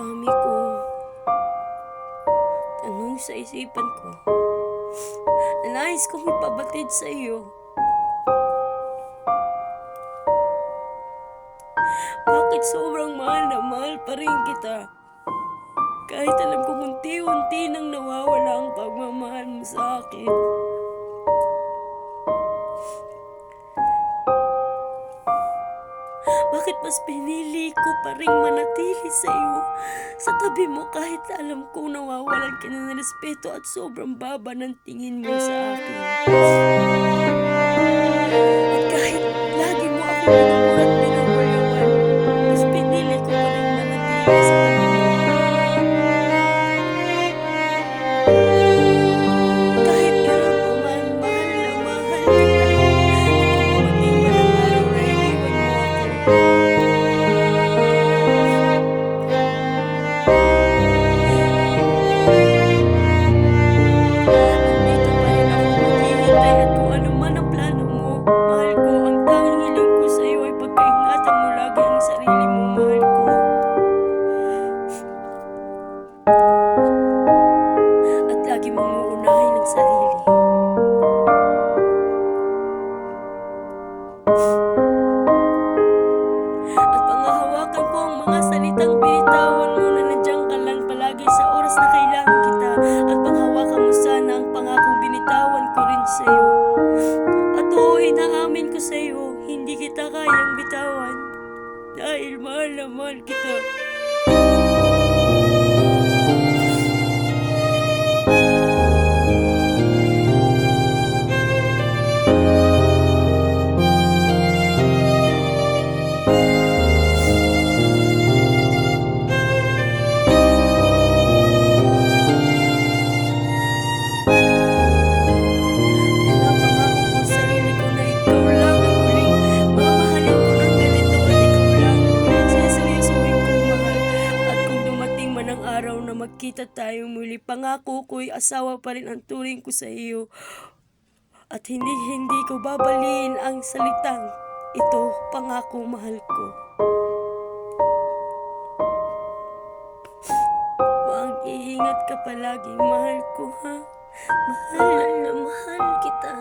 dami kong tanong sa isipan ko na nais kong ipabatid sa iyo. Bakit sobrang mahal na mahal pa rin kita? Kahit alam kong unti-unti nang nawawala ang pagmamahal mo sa akin. Bakit mas pinili ko pa rin manatili sa iyo, sa tabi mo kahit alam kong nawawalan ka na ng respeto at sobrang baba ng tingin mo sa akin. At kahit lagi mo ako minumura at binubulyawan, mas pinili ko pa rin manatili sa tabi mo. Kahit gano'n pa man, mahal na mahal kita. At kung dumating man ang araw na iniwan mo ako, andito pa rin ako maghihintay at kung ano man ang plano mo, mahal ko, ang tanging hiling ko sa iyo ay pagkaingatan mo lagi ang sarili mo, mahal ko. At lagi mong uunahin ang sarili. At pangahawakan ko ang mga salitang binitawan mo na nandiyan ka lang palagi sa oras na kailangan kita. At panghawakan mo sana ang pangakong binitawan ko rin sa iyo. At oo, inaamin ko sa iyo, hindi kita kayang bitawan dahil mahal na mahal kita. Pinapangako ko sa sarili ko na ikaw lang ang huling mamahalin ko ng ganito at ikaw lang ang huling seseryosohin kong mahal. At kung dumating man ang araw na magkita tayo muli, pangako ko'y asawa pa rin ang turing ko sa iyo. At hindi ko babaliin ang salitang ito, pangako mahal ko. Mag-iingat ka palagi, mahal ko ha. Mahal na mahal kita.